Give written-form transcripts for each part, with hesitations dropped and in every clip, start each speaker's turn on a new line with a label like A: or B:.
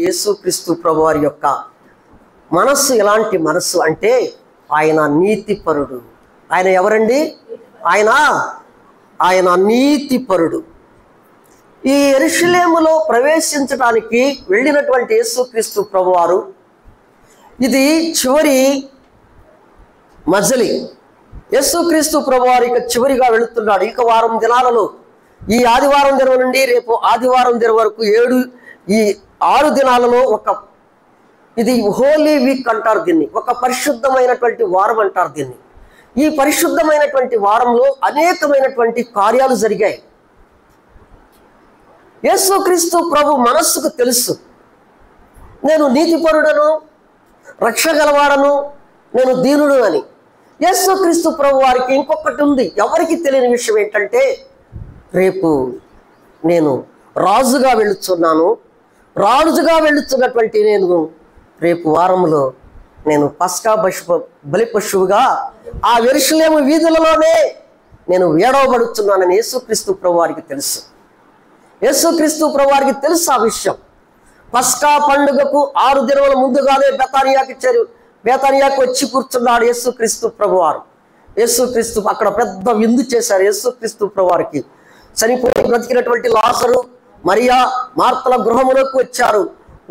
A: యేసుక్రీస్తు ప్రభువారి యొక్క మనస్సు ఎలాంటి మనస్సు అంటే ఆయన నీతిపరుడు. ఆయన ఎవరండి? ఆయన నీతిపరుడు. ఈ యెరూషలేములో ప్రవేశించడానికి వెళ్ళినటువంటి యేసుక్రీస్తు ప్రభువారు ఇది చివరి మజిలీ. యేసుక్రీస్తు ప్రభువారు ఇక చివరిగా వెళుతున్నాడు. ఇక వారం దినాలలో ఈ ఆదివారం దినం నుండి రేపు ఆదివారం దినం వరకు ఈ 6 దినాలలో ఇది హోలీ వీక్ అంటారు దీన్ని. ఒక పరిశుద్ధమైనటువంటి వారం అంటారు దీన్ని. ఈ పరిశుద్ధమైనటువంటి వారంలో అనేకమైనటువంటి కార్యాలు జరిగాయి. యేసుక్రీస్తు ప్రభు మనస్సుకు తెలుసు, నేను నీతిపరుడను, రక్షగలవాడను, నేను దీనుడు అని. యేసుక్రీస్తు ప్రభు వారికి ఇంకొకటి ఉంది, ఎవరికి తెలియని విషయం ఏంటంటే, రేపు నేను రాజుగా వెళుతున్నటువంటి నేను రేపు వారంలో నేను పస్కా బలి పశువుగా ఆ యెరూషలేము వీధులలోనే నేను వేడవబడుతున్నానని యేసుక్రీస్తు ప్రభు వారికి తెలుసు. యేసుక్రీస్తు ప్రభు వారికి తెలుసు ఆ విషయం. పస్కా పండుగకు 6 దినముల ముందుగానే బేతానియాకి వచ్చి కూర్చున్నాడు యేసుక్రీస్తు ప్రభువారు. యేసుక్రీస్తు అక్కడ పెద్ద విందు చేశారు. యేసుక్రీస్తు ప్రభువారికి చనిపోయి బ్రతికినటువంటి లాజరు, మరియా, మార్తల గృహములకు వచ్చారు.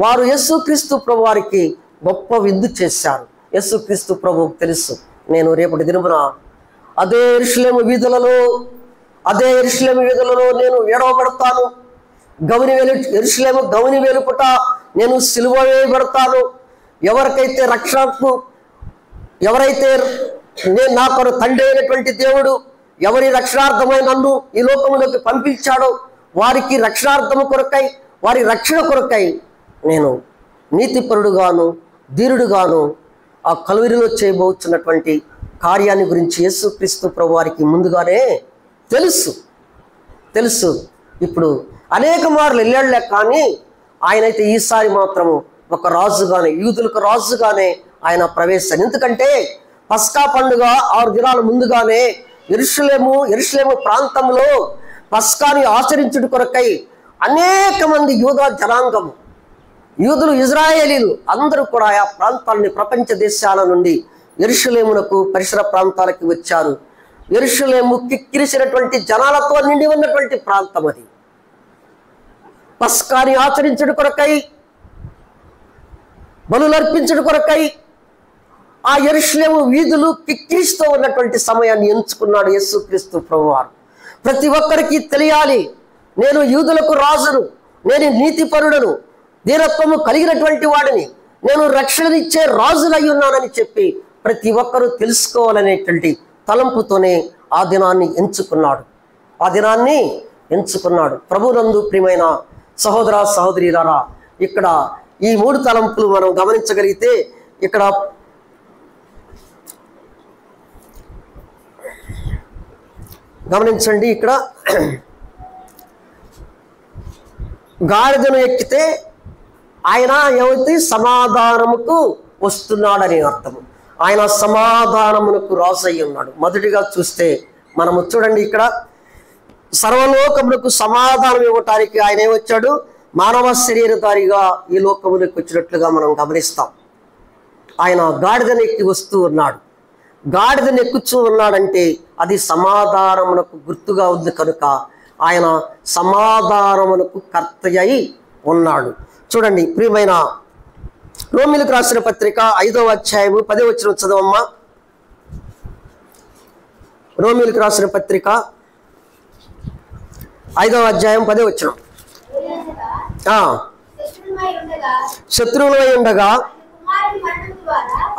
A: వారు యేసుక్రీస్తు ప్రభువారికి గొప్ప విందు చేశారు. యేసుక్రీస్తు ప్రభువుకు తెలుసు, నేను రేపటి దినమున అదే యెరూషలేము వీధులలో నేను వేడవబడతాను. యెరూషలేము గౌని వేలుపుట నేను సిలువ వేయబడతాను. ఎవరైతే నేను నాకు తండ్రి అయినటువంటి దేవుడు ఎవరి రక్షణార్థమై నన్ను ఈ లోకములోకి పంపించాడో వారికి రక్షణార్థము కొరకై, వారి రక్షణ కొరకై నేను నీతిపరుడుగాను ధీరుడుగాను ఆ కలువరిలో చేయబోతున్నటువంటి కార్యాన్ని గురించి యేసుక్రీస్తు ప్రభు వారికి ముందుగానే తెలుసు. ఇప్పుడు అనేక మార్లు వెళ్ళాడులే, కానీ ఆయనైతే ఈసారి మాత్రము ఒక రాజుగానే, యూదులకు రాజుగానే ఆయన ప్రవేశించారు. ఎందుకంటే పస్కా పండుగ 6 దినాల ముందుగానే యెరూషలేము ప్రాంతంలో పస్కాని ఆచరించుట కొరకై అనేక మంది యూదా జనాంగము, యూదులు, ఇజ్రాయేలీలు అందరూ కూడా ఆ ప్రాంతాలని ప్రపంచ దేశాల నుండి యెరూషలేమునకు పరిసర ప్రాంతాలకి వచ్చారు. యెరూషలేము కిక్కిరిసినటువంటి జనాలతో నిండి ఉన్నటువంటి ప్రాంతం అది. పస్కాని ఆచరించుట కొరకై, బలులర్పించుట కొరకై ఆ యెరూషలేము వీధులు కిక్కిరిస్తూ ఉన్నటువంటి సమయాన్ని ఎంచుకున్నాడు యేసుక్రీస్తు ప్రభువారు. ప్రతి ఒక్కరికి తెలియాలి, నేను యూదులకు రాజును, నేను నీతిపరుడను, దీనత్వము కలిగినటువంటి వాడిని, నేను రక్షణనిచ్చే రాజునై ఉన్నానని చెప్పి ప్రతి ఒక్కరూ తెలుసుకోవాలనేటువంటి తలంపుతోనే ఆ దినాన్ని ఎంచుకున్నాడు. ప్రభునందు ప్రియమైన సహోదర సహోదరీలారా, ఇక్కడ ఈ 3 తలంపులు మనం గమనించగలిగితే, ఇక్కడ గమనించండి, ఇక్కడ గాడిదను ఎక్కితే ఆయన ఏమైతే సమాధానముకు వస్తున్నాడని అర్థము. ఆయన సమాధానమునకు రాజు అయి ఉన్నాడు. మొదటిగా చూస్తే మనము చూడండి, ఇక్కడ సర్వలోకములకు సమాధానం ఇవ్వటానికి ఆయన ఏమొచ్చాడు? మానవ శరీరధారిగా ఈ లోకములకు వచ్చినట్లుగా మనం గమనిస్తాం. ఆయన గాడిదను ఎక్కి వస్తూ ఉన్నాడు. గాడిదను ఎక్కుచూ ఉన్నాడంటే అది సమాధానమునకు గుర్తుగా ఉంది కనుక ఆయన సమాధానమునకు కర్త అయి ఉన్నాడు. చూడండి ప్రియమైన, రోమీయులకు రాసిన పత్రిక 5వ అధ్యాయము 10వ వచనం చదవమ్మా. రోమీయులకు రాసిన పత్రిక 5వ అధ్యాయం 10వ వచనం. శత్రువులై ఉండగా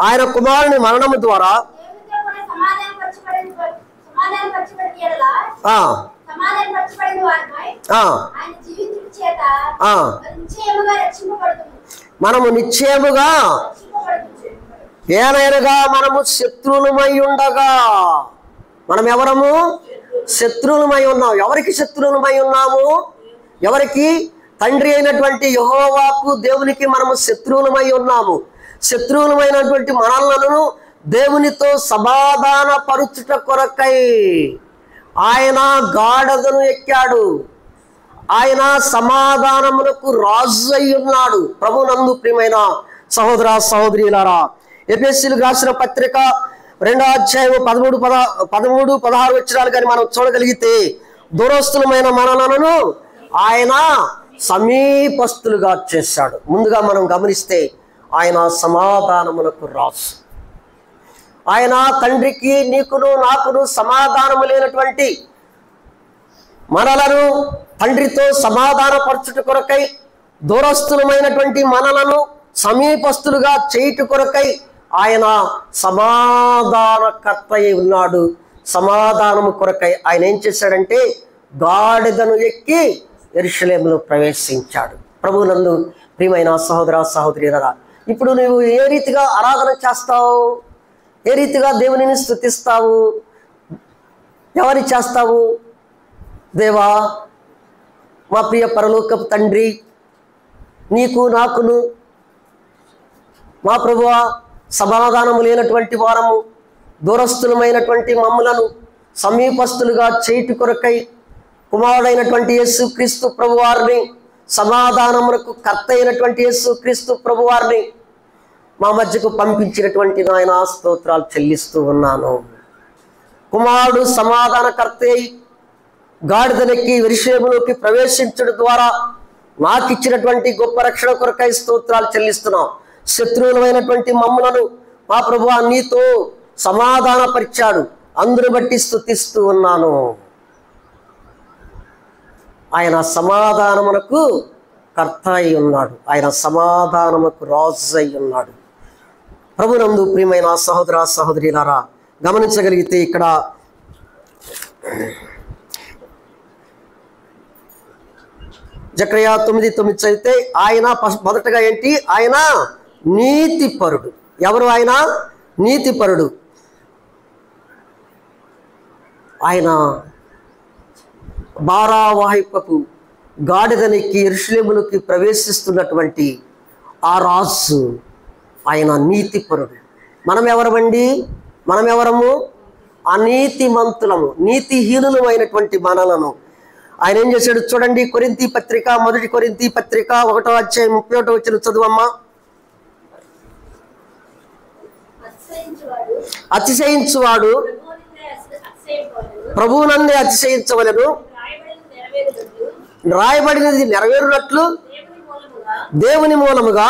A: ఆయన కుమారుని మరణము ద్వారా మనము నిశ్చయముగా ఏనైనగా మనము శత్రువులమై ఉండగా, మనం ఎవరము? శత్రువులమై ఉన్నాము. ఎవరికి శత్రువులమై ఉన్నాము? ఎవరికి? తండ్రి అయినటువంటి యెహోవాకు, దేవునికి మనము శత్రువులమై ఉన్నాము. శత్రువులమైనటువంటి మనలను దేవునితో సమాధాన పరుచుట కొరకై ఆయన గాడిదను ఎక్కాడు. ఆయన సమాధానమునకు రాజు అయి ఉన్నాడు. ప్రభునందు ప్రియమైన సహోదర సహోదరులారా, ఎఫెసీయులకు రాసిన పత్రిక 2వ అధ్యాయం 13-16 వచనాలు కానీ మనం చూడగలిగితే, దూరస్తులమైన మనలను ఆయన సమీపస్తులుగా చేశాడు. ముందుగా మనం గమనిస్తే ఆయన సమాధానమునకు రాజు. ఆయన తండ్రికి నీకును నాకును సమాధానము లేనటువంటి మనలను తండ్రితో సమాధానపరచుట కొరకై, దూరస్తులమైనటువంటి మనలను సమీపస్తులుగా చేయుట కొరకై ఆయన సమాధానకర్త అయి ఉన్నాడు. సమాధానము కొరకై ఆయన ఏం చేశాడంటే గాడిదను ఎక్కి యెరూషలేములో ప్రవేశించాడు. ప్రభువునందు ప్రియమైన సహోదర సహోదరులారా, ఇప్పుడు నువ్వు ఏ రీతిగా ఆరాధన చేస్తావు? ఏ రీతిగా దేవునిని స్తుతిస్తావు? ఎవరి చేస్తావు? దేవా, మా ప్రియ పరలోకపు తండ్రి, నీకు నాకును మా ప్రభువా సమాధానము లేనటువంటి వారము, దూరస్తులమైనటువంటి మమ్ములను సమీపస్తులుగా చేయుట కొరకై కుమారుడైనటువంటి యేసుక్రీస్తు ప్రభువారిని, సమాధానమునకు కర్త అయినటువంటి యేసుక్రీస్తు ప్రభువారిని మా మధ్యకు పంపించినటువంటి నాయన స్తోత్రాలు చెల్లిస్తూ ఉన్నాను. కుమారుడు సమాధానకర్త అయి గాడిదనెక్కి యెరూషలేములోకి ప్రవేశించడం ద్వారా నాకు ఇచ్చినటువంటి గొప్ప రక్షణ కొరకై స్తోత్రాలు చెల్లిస్తున్నాం. శత్రువులమైనటువంటి మమ్ములను మా ప్రభువా నీతో సమాధానపరిచాడు. అందును బట్టి స్తుతిస్తూ ఉన్నాను. ఆయన సమాధానమునకు కర్త అయి ఉన్నాడు. ఆయన సమాధానమునకు రాజు అయి ఉన్నాడు. ప్రభునందు ప్రియమైన సహోదర సహోదరులారా, గమనించగలిగితే ఇక్కడ జకర్యా 9:9 చదివితే ఆయన మొదటగా ఏంటి? ఆయన నీతిపరుడు. ఎవరు ఆయన? నీతిపరుడు. ఆయన భారావాహిపకు గాడిదనెక్కి యెరూషలేములోకి ప్రవేశిస్తున్నటువంటి ఆ రాజు ఆయన నీతిపరుడు. మనం ఎవరమండి? మనం ఎవరము? అనీతిమంతులము, నీతిహీనులమైనటువంటి మనలను ఆయన ఏం చేశాడు చూడండి. కొరింథీ పత్రిక, 1 కొరింథీ పత్రిక 1వ అధ్యాయం 31వ వచనం చదువమ్మా. అతిశయించువాడు ప్రభువునందే అతిశయించవలెను, రాయబడినది నెరవేరునట్లు దేవుని మూలముగా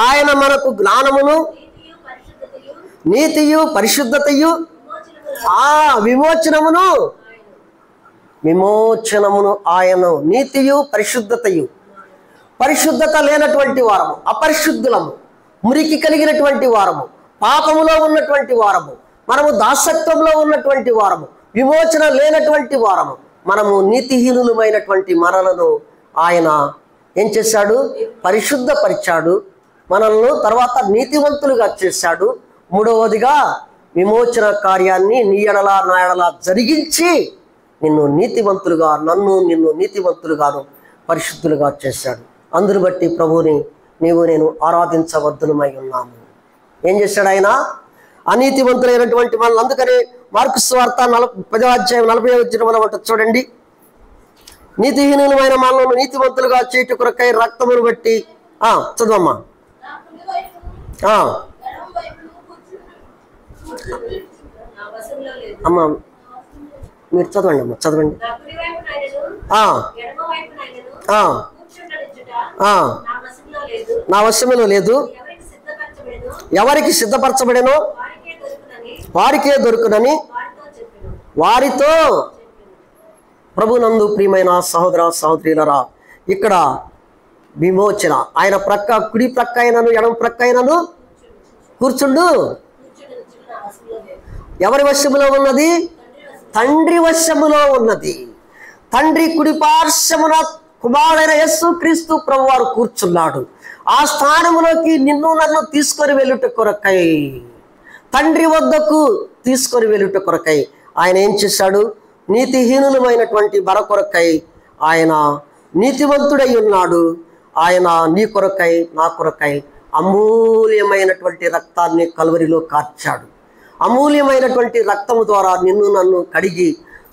A: ఆయన మనకు జ్ఞానమును, నీతియు పరిశుద్ధతయు విమోచనమును ఆయన నీతియు పరిశుద్ధతయు. పరిశుద్ధత లేనటువంటి వారము, అపరిశుద్ధులము, మురికి కలిగినటువంటి వారము, పాపములో ఉన్నటువంటి వారము, మనము దాసత్వంలో ఉన్నటువంటి వారము, విమోచన లేనటువంటి వారము, మనము నీతిహీనులమైనటువంటి మనలను ఆయన ఏం చేశాడు? పరిశుద్ధపరిచాడు. మనల్ని తర్వాత నీతివంతులుగా చేశాడు. మూడవదిగా విమోచన కార్యాన్ని నీ ఎడల నా ఎడల జరిగించి నిన్ను నీతివంతులుగాను పరిశుద్ధులుగా చేశాడు. అందును బట్టి ప్రభువుని నేను ఆరాధించవద్దునమై ఉన్నాము. ఏం చేశాడు ఆయన? అనీతివంతులైనటువంటి మనల్ని. అందుకని మార్కు సువార్త 10వ అధ్యాయం 40వ వచనం మనం చూడండి. నీతిహీనులమైన మనల్ని నీతివంతులుగా చేయుట కొరకై రక్తమును బట్టి చదవమ్మా. అమ్మా మీరు చదవండి అమ్మా, చదవండి. నా వశములో లేదు, ఎవరికి సిద్ధపరచబడేనో వారికే దొరుకునని వారితో. ప్రభునందు ప్రియమైన సహోదర సహోదరులారా, ఇక్కడ విమోచన ఆయన ప్రక్క, కుడి ప్రక్క అయినను ఎడమ ప్రక్క అయినను కూర్చుండు. ఎవరి వశములో ఉన్నది? తండ్రి వశములో ఉన్నది. తండ్రి కుడి పార్శ్వమున కుమారుడైన యేసుక్రీస్తు ప్రభువారు కూర్చున్నాడు. ఆ స్థానములోకి నిన్ను నన్ను తీసుకొని వెళ్ళుట కొరకై, తండ్రి వద్దకు తీసుకొని వెళ్ళుట కొరకై ఆయన ఏం చేశాడు? నీతిహీనులమైనటువంటి మన కొరకై ఆయన నీతివంతుడై ఉన్నాడు. ఆయన నీ కొరకై నా కొరకై అమూల్యమైనటువంటి రక్తాన్ని కల్వరిలో కార్చాడు. అమూల్యమైనటువంటి రక్తము ద్వారా నిన్ను నన్ను కడిగి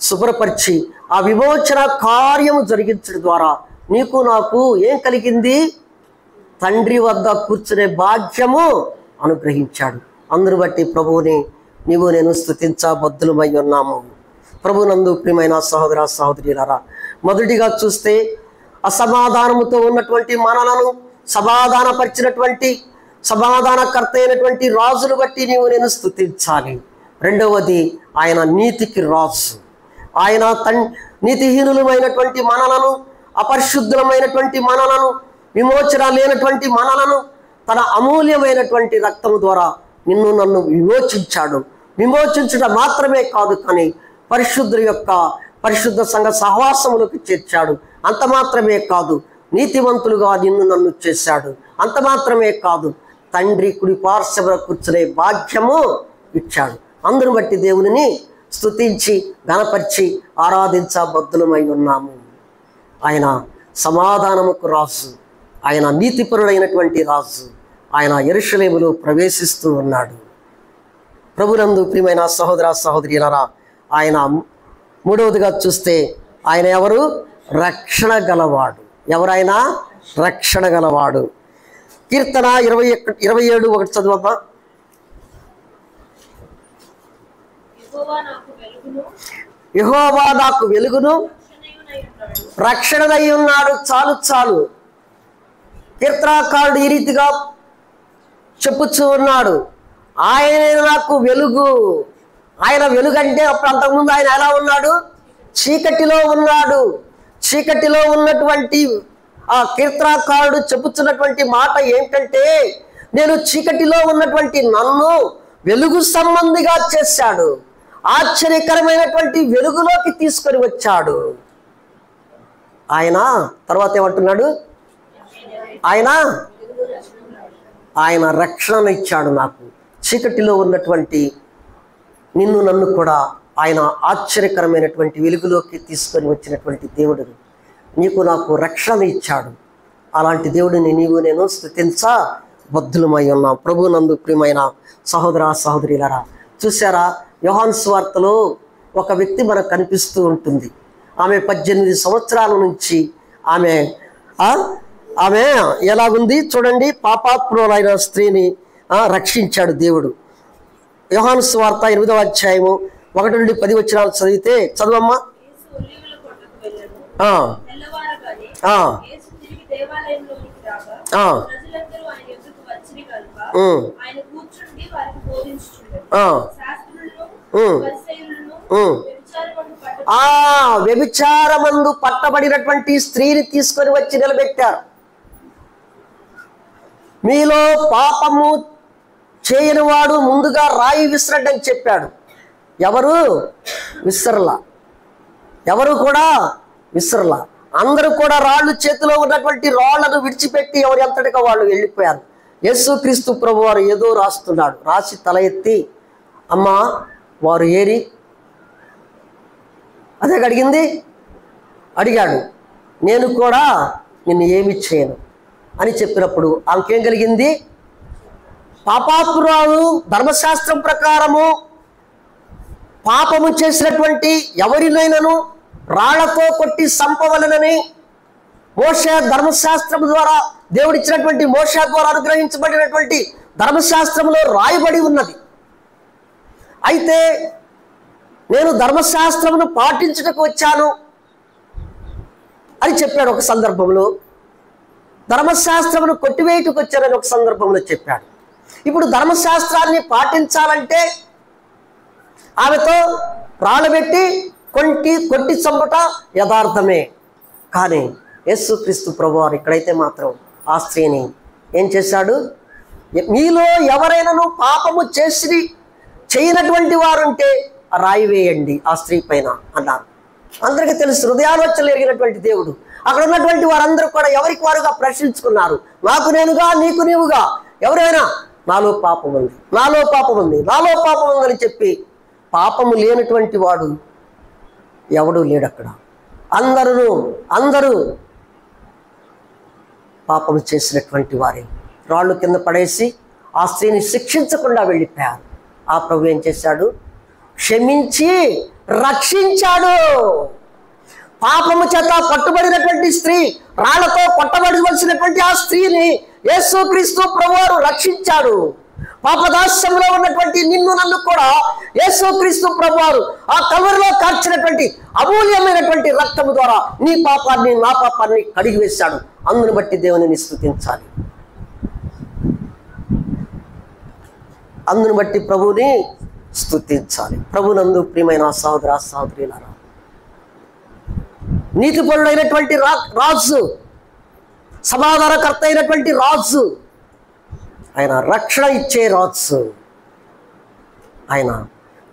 A: శుభ్రపరిచి ఆ విమోచన కార్యము జరిగించడం ద్వారా నీకు నాకు ఏం కలిగింది? తండ్రి వద్ద కూర్చునే భాగ్యము అనుగ్రహించాడు. అందును బట్టి ప్రభువుని నీవు నేను స్తుతించబద్ధులమై ఉన్నాము. ప్రభునందు ప్రియమైన సహోదర సహోదరులారా, మొదటిగా చూస్తే అసమాధానముతో ఉన్నటువంటి మనలను సమాధానపరిచినటువంటి సమాధానకర్త అయినటువంటి రాజును బట్టి నీవు నేను స్తుతించాలి. రెండవది ఆయన నీతికి రాజు. ఆయన నీతిహీనులమైనటువంటి మనలను, అపరిశుద్ధులమైనటువంటి మనలను, విమోచన లేనటువంటి మనలను తన అమూల్యమైనటువంటి రక్తము ద్వారా నిన్ను నన్ను విమోచించాడు. విమోచించడం మాత్రమే కాదు, కానీ పరిశుద్ధుల యొక్క పరిశుద్ధ సంఘ సహవాసములకు చేర్చాడు. అంత మాత్రమే కాదు, నీతివంతులుగా నిన్ను నన్ను చేశాడు. అంత మాత్రమే కాదు, తండ్రి కుడి పార్శ్వమున కూర్చునే భాగ్యము ఇచ్చాడు. అందును బట్టి దేవునిని స్తుతించి ఘనపరిచి ఆరాధించబద్ధులమై ఉన్నాము. ఆయన సమాధానముకు రాజు, ఆయన నీతిపరుడైనటువంటి రాజు. ఆయన యెరూషలేములో ప్రవేశిస్తూ ఉన్నాడు. ప్రభునందు ప్రియమైన సహోదర సహోదరులారా, ఆయన మూడవదిగా చూస్తే ఆయన ఎవరు? రక్షణ గలవాడు. ఎవరైనా రక్షణ గలవాడు. కీర్తన 27:1 చదువమ్మా. యెహోవా నాకు వెలుగును రక్షణదై ఉన్నాడు. చాలు చాలు. కీర్తనకారుడు ఈ రీతిగా చెప్పుచూ ఉన్నాడు, ఆయన నాకు వెలుగు. ఆయన వెలుగంటే అప్పుడు అంతకుముందు ఆయన ఎలా ఉన్నాడు? చీకటిలో ఉన్నాడు. చీకటిలో ఉన్నటువంటి ఆ కీర్తనకారుడు చెప్పుచున్నటువంటి మాట ఏంటంటే, నేను చీకటిలో ఉన్నటువంటి నన్ను వెలుగు సంబంధిగా చేశాడు. ఆశ్చర్యకరమైనటువంటి వెలుగులోకి తీసుకొని వచ్చాడు. ఆయన తర్వాత ఏమంటున్నాడు? ఆయన రక్షణ ఇచ్చాడు నాకు. చీకటిలో ఉన్నటువంటి నిన్ను నన్ను కూడా ఆయన ఆశ్చర్యకరమైనటువంటి వెలుగులోకి తీసుకొని వచ్చినటువంటి దేవుడు నీకు నాకు రక్షణ ఇచ్చాడు. అలాంటి దేవుడిని నీవు నేను స్తుతించబద్ధులమై ఉన్నాం. ప్రభునందు ప్రియమైన సహోదర సహోదరులారా, చూసారా, యోహాను సువార్తలో ఒక వ్యక్తి మనకు కనిపిస్తూ ఉంటుంది. ఆమె 18 సంవత్సరాల నుంచి ఆమె ఎలాగుంది చూడండి. పాపాత్ములైన స్త్రీని రక్షించాడు దేవుడు. యోహాను సువార్త 8వ అధ్యాయము 1 నుండి 10 వచనాలు చదివితే చదవమ్మా. వ్యభిచారమందు పట్టబడినటువంటి స్త్రీని తీసుకొని వచ్చి నిలబెట్టారు. మీలో పాపము చేయని వాడు ముందుగా రాయి విసరడ్డి అని చెప్పాడు. ఎవరు విసరలా, ఎవరు కూడా విసరలా. అందరూ కూడా రాళ్ళు చేతిలో ఉన్నటువంటి రాళ్లను విడిచిపెట్టి ఎవరి అంతటిగా వాళ్ళు వెళ్ళిపోయారు. యేసుక్రీస్తు ప్రభు వారు ఏదో రాస్తున్నాడు. రాసి తల ఎత్తి, అమ్మా వారు ఏరి? అదే అడిగాడు. నేను కూడా నిన్ను ఏమి చేయను అని చెప్పినప్పుడు ఆమెకేం కలిగింది? పాపాత్మురాలు, ధర్మశాస్త్రం ప్రకారము పాపము చేసినటువంటి ఎవరినైనాను రాళ్లతో కొట్టి చంపవలెనని మోషే ధర్మశాస్త్రం ద్వారా దేవుడిచ్చినటువంటి మోషే ద్వారా అనుగ్రహించబడినటువంటి ధర్మశాస్త్రంలో రాయబడి ఉన్నది. అయితే నేను ధర్మశాస్త్రమును పాటించుటకు వచ్చాను అని చెప్పాడు ఒక సందర్భంలో. ధర్మశాస్త్రమును కొట్టివేయటకు వచ్చానని ఒక సందర్భంలో చెప్పాడు. ఇప్పుడు ధర్మశాస్త్రాన్ని పాటించాలంటే ఆమెతో రాళ్ళబెట్టి కొట్టి చంపుట యథార్థమే. కానీ యేసుక్రీస్తు ప్రభువారు ఇక్కడైతే మాత్రం ఆ స్త్రీని ఏం చేశాడు? మీలో ఎవరైనాను పాపము చేయనటువంటి వారుంటే రాయి వేయండి ఆ స్త్రీ పైన అన్నారు. అందరికీ తెలుసు, హృదయాలోచనలు ఎరిగినటువంటి దేవుడు. అక్కడ ఉన్నటువంటి వారందరూ కూడా ఎవరికి వారుగా ప్రశ్నించుకున్నారు. నాకు నేనుగా, నీకు నీవుగా, ఎవరైనా నాలో పాపం ఉంది, నాలో పాపం ఉంది, నాలో పాపం ఉందని చెప్పి పాపము లేనటువంటి వాడు ఎవడూ లేడు అక్కడ. అందరూ పాపము చేసినటువంటి వారే రాళ్ళు కింద పడేసి ఆ స్త్రీని శిక్షించకుండా వెళ్ళిపోయారు. ఆ ప్రభు ఏం చేశాడు? క్షమించి రక్షించాడు. పాపము చేత పట్టుబడినటువంటి స్త్రీ, రాళ్లతో కొట్టబడవలసినటువంటి ఆ స్త్రీని యేసుక్రీస్తు ప్రభువారు రక్షించాడు. పాపదాస్యంలో ఉన్నటువంటి నిన్ను నన్ను కూడా యేసుక్రీస్తు ప్రభువారు ఆ కల్వరిలో కార్చినటువంటి అమూల్యమైనటువంటి రక్తము ద్వారా నీ పాపాన్ని నా పాపాన్ని కడిగి వేశాడు. అందును బట్టి దేవునిని స్తుతించాలి. అందును బట్టి ప్రభువుని స్తుతించాలి. ప్రభునందు ప్రియమైన సహోదర సహోదరులారా, నీతిపరుడైనటువంటి రాజు, సమాధానకర్త అయినటువంటి రాజు, ఆయన రక్షణ ఇచ్చే రాజు. ఆయన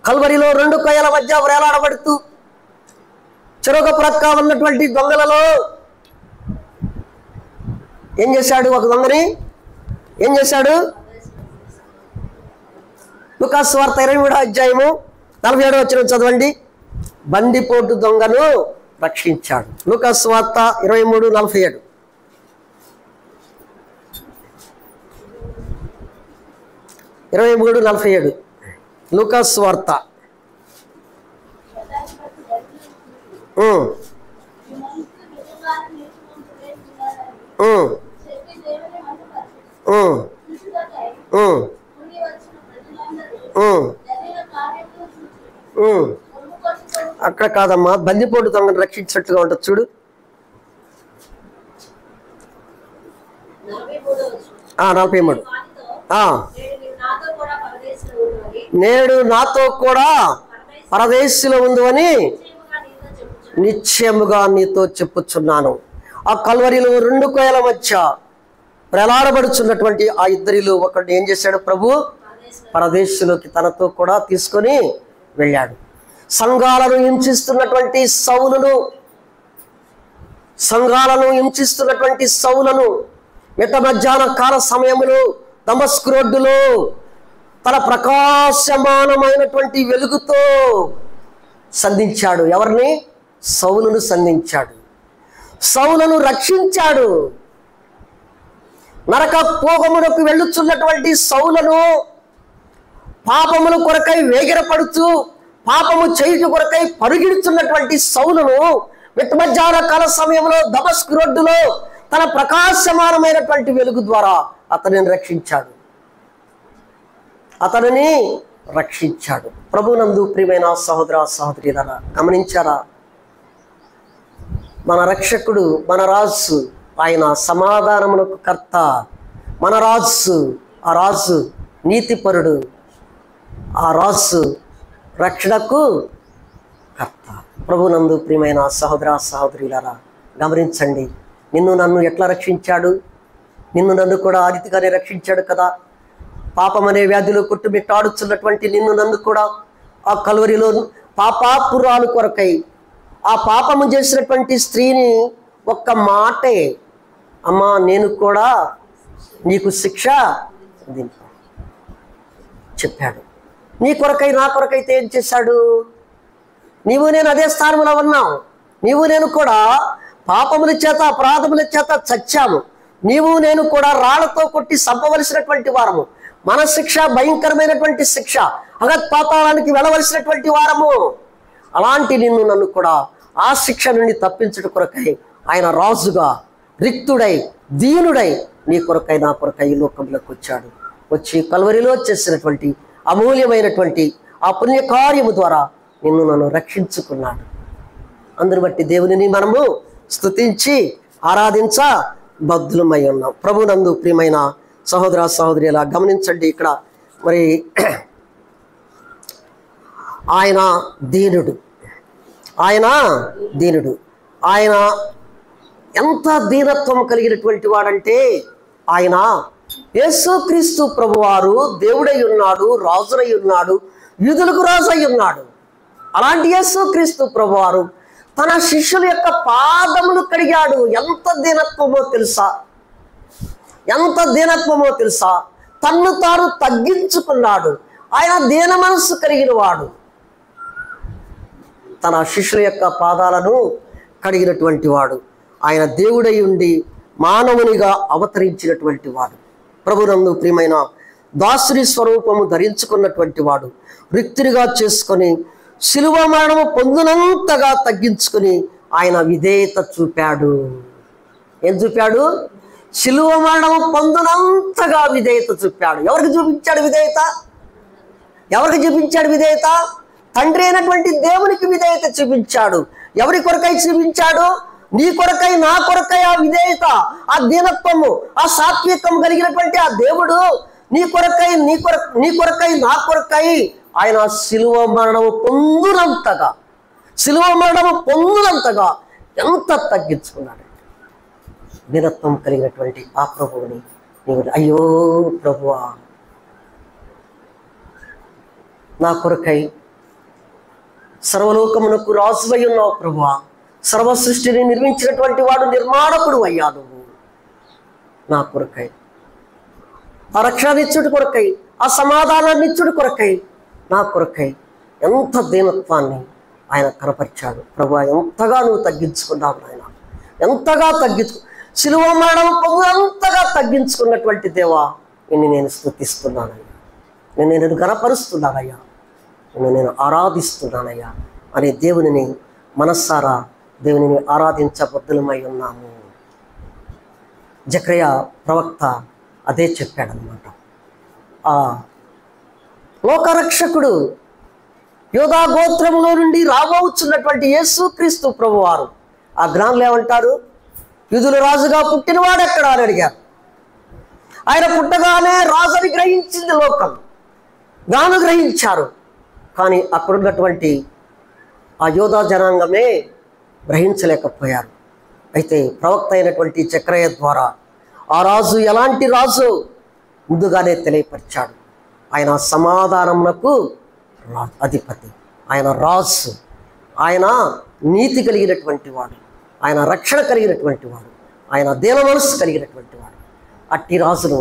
A: కల్వరిలో 2 కొయ్యల మధ్య వేలాడబడుతూ చెరొక ప్రక్క ఉన్నటువంటి దొంగలలో ఏం చేశాడు? ఒక దొంగని ఏం చేశాడు? లూకాసు వార్త 23వ అధ్యాయము 47వ వచనం చదవండి. బందిపోటు దొంగను రక్షించాడు. లూకాసు వార్త 23:47. లూకాసు వార్త. అక్కడ కాదమ్మా, బందిపోటు దొంగను రక్షించినట్టుగా ఉంటుంది చూడు. 43. నేడు నాతో కూడా పరదేశంలో ఉందని నిశ్చయముగా నీతో చెప్పుచున్నాను. ఆ కల్వరిలో 2 కొయ్యల మధ్య వేలాడబడుచున్నటువంటి ఆ ఇద్దరిలో ఒకడు ఏం చేశాడు? ప్రభు పరదేశంలోకి తనతో కూడా తీసుకొని వెళ్ళాడు. సంఘాలను హింసిస్తున్నటువంటి సౌలును మిట్ట మధ్యాహ్న కాల సమయములో దమస్కు రోడ్డులో తన ప్రకాశమానమైనటువంటి వెలుగుతో సంధించాడు. ఎవరిని? సౌలును సంధించాడు. సౌలును రక్షించాడు. నరక పోగమునకు వెళ్ళుచున్నటువంటి సౌలును పాపముల కొరకై వేగిరపడుతూ పాపము చేయుట కొరకై పరుగిడుచున్నటువంటి సౌలును మిట్ట మధ్యాహ్న కాల సమయంలో దమస్కు రోడ్డులో తన ప్రకాశమానమైనటువంటి వెలుగు ద్వారా అతనిని రక్షించాడు. ప్రభునందు ప్రియమైన సహోదర సహోదరులారా, గమనించారా? మన రక్షకుడు, మన రాజు, ఆయన సమాధానమునకు కర్త. మన రాజు, ఆ రాజు నీతిపరుడు, ఆ రాజు రక్షణకు కర్త. ప్రభునందు ప్రియమైన సహోదర సహోదరులారా, గమనించండి. నిన్ను నన్ను ఎట్లా రక్షించాడు? నిన్ను నన్ను కూడా ఆ రీతిగానే రక్షించాడు కదా. పాపమనే వ్యాధిలో కొట్టుమిట్టాడుచున్నటువంటి నిన్ను నన్ను కూడా ఆ కల్వరిలో పాపాపురాలు కొరకై ఆ పాపము చేసినటువంటి స్త్రీని ఒక్క మాటే, అమ్మా నేను కూడా నీకు శిక్ష చెప్పాడు. నీ కొరకై నా కొరకైతే ఏం చేశాడు? నీవు నేను అదే స్థానంలో ఉన్నాం. నీవు నేను కూడా పాపముల చేత అపరాధముల చేత చచ్చాము. నీవు నేను కూడా రాళ్లతో కొట్టి చంపవలసినటువంటి వారము. మన శిక్ష భయంకరమైనటువంటి శిక్ష, అగత్పాతాళానికి వెళ్ళవలసినటువంటి వారము. అలాంటి నిన్ను నన్ను కూడా ఆ శిక్ష నుండి తప్పించుట కొరకై ఆయన రాజుగా రిక్తుడై దీనుడై నీ కొరకై నా కొరకై ఈ లోకంలోకి వచ్చాడు. వచ్చి కల్వరిలో చేసినటువంటి అమూల్యమైనటువంటి ఆ పుణ్యకార్యము ద్వారా నిన్ను నన్ను రక్షించుకున్నాడు. అందును బట్టి దేవునిని మనము స్తుతించి ఆరాధించ బద్ధులమై ఉన్నాం. ప్రభునందు ప్రియమైన సహోదర సహోదరులా, గమనించండి. ఇక్కడ మరి ఆయన దీనుడు, ఆయన ఎంత దీనత్వం కలిగినటువంటి వాడంటే, ఆయన యేసుక్రీస్తు ప్రభువారు దేవుడై ఉన్నాడు, రాజునై ఉన్నాడు, యూదులకు రాజు అయి ఉన్నాడు. అలాంటి యేసుక్రీస్తు ప్రభువారు తన శిష్యుల యొక్క పాదములు కడిగాడు. ఎంత దీనత్వమో తెలుసా? తన్ను తాను తగ్గించుకున్నాడు. ఆయన దీన మనస్సు కలిగిన వాడు. తన శిష్యుల యొక్క పాదాలను కడిగినటువంటి వాడు. ఆయన దేవుడై ఉండి మానవునిగా అవతరించినటువంటి వాడు. ప్రభునందు ప్రియమైన దాసుని స్వరూపము ధరించుకున్నటువంటి వాడు రిక్తునిగా చేసుకొని శిలువ మరణము పొందునంతగా తగ్గించుకొని ఆయన విధేయత చూపాడు. ఏం చూపాడు? శిలువ మరణము పొందునంతగా విధేయత చూపాడు. ఎవరికి చూపించాడు విధేయత? ఎవరికి చూపించాడు విధేయత? తండ్రి అయినటువంటి దేవునికి విధేయత చూపించాడు. ఎవరి కొరకై చూపించాడు? నీ కొరకై, నా కొరకై ఆ విధేయత, ఆ దీనత్వము, ఆ సాత్వికం కలిగినటువంటి ఆ దేవుడు నీ కొరకై, నా కొరకై ఆయన శిలువ మరణము పొందునంతగా ఎంత తగ్గించుకున్నాడు. దీనత్వం కలిగినటువంటి ఆ ప్రభువుని నీవు, అయ్యో ప్రభువా, నా కొరకై సర్వలోకమునకు రాజువై ఉన్నావు ప్రభువా, సర్వ సృష్టిని నిర్మించినటువంటి వాడు నిర్మాణకుడు అయ్యా నువ్వు. నా కొరకై, ఆ రక్షణనిచ్చుడి కొరకై, ఆ సమాధానాన్నిచ్చుడి కొరకై, నా కొరకై ఎంత దీనత్వాన్ని ఆయన కనపరిచాడు. ప్రభువా, ఎంతగా నువ్వు తగ్గించుకున్నావు నాయన, ఎంతగా శిలువ మరణం అంతగా తగ్గించుకున్నటువంటి దేవా, నిన్ను నేను స్తుతిస్తున్నానయ్యా, నేను గణపరుస్తున్నానయ్యా, నేను ఆరాధిస్తున్నానయ్యా అనే దేవునిని మనస్సారా దేవునిని ఆరాధించబద్దులమై ఉన్నాము. జకర్యా ప్రవక్త అదే చెప్పాడనమాట. ఆ లోకరక్షకుడు యోధా గోత్రములో నుండి రాబోచున్నటువంటి యేసుక్రీస్తు ప్రభువారు ఆ జ్ఞానులు ఏమంటారు? యూదుల రాజుగా పుట్టినవాడు ఎక్కడా అని అడిగారు. ఆయన పుట్టగానే రాజుని గ్రహించింది లోకం, జ్ఞానులు గ్రహించారు. కానీ అక్కడున్నటువంటి ఆ యోధా జనాంగమే గ్రహించలేకపోయారు. అయితే ప్రవక్త అయినటువంటి జకర్యా ద్వారా ఆ రాజు ఎలాంటి రాజు ముందుగానే తెలియపరిచాడు. ఆయన సమాధానమునకు అధిపతి, ఆయన రాజు, ఆయన నీతి కలిగినటువంటి వాడు, ఆయన రక్షణ కలిగినటువంటి వాడు, ఆయన దీన మనస్సు కలిగినటువంటి వాడు. అట్టి రాజును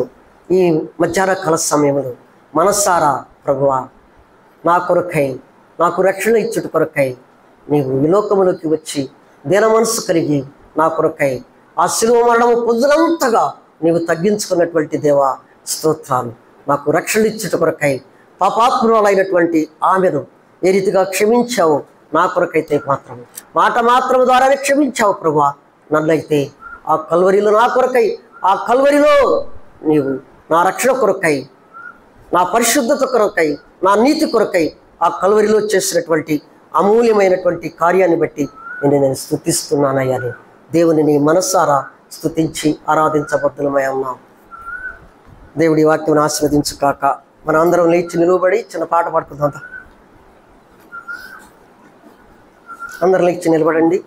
A: ఈ మధ్యాహ్న కాల సమయంలో మనస్సారా ప్రభువా, నా కొరకై, నాకు రక్షణ ఇచ్చుట కొరకై నీవు ఈ లోకములోకి వచ్చి దీన మనస్సు కలిగి నా కొరకై ఆ శిలువ మరణము పొందినంతగా నీవు తగ్గించుకున్నటువంటి దేవా స్తోత్రాలు. నాకు రక్షణ ఇచ్చుట కొరకై పాపాత్మురాలైనటువంటి ఆమెను ఏ రీతిగా క్షమించావు, నా కొరకైతే మాట మాత్రం ద్వారానే క్షమించావు ప్రభువా. నన్నైతే ఆ కల్వరిలో నా కొరకై, ఆ కల్వరిలో నీవు నా రక్షణ కొరకై, నా పరిశుద్ధత కొరకై, నా నీతి కొరకై ఆ కల్వరిలో చేసినటువంటి అమూల్యమైనటువంటి కార్యాన్ని బట్టి నేను స్తుతిస్తున్నానయ్యా. దేవుని మనస్సారా స్తుతించి ఆరాధించబద్దులమై ఉన్నాం. దేవుడి వాక్యం ఆశీర్వదించుగాక. మన అందరం లేచి నిలబడి చిన్న పాట పాడుకుందాం. అందరం లేచి నిలబడండి.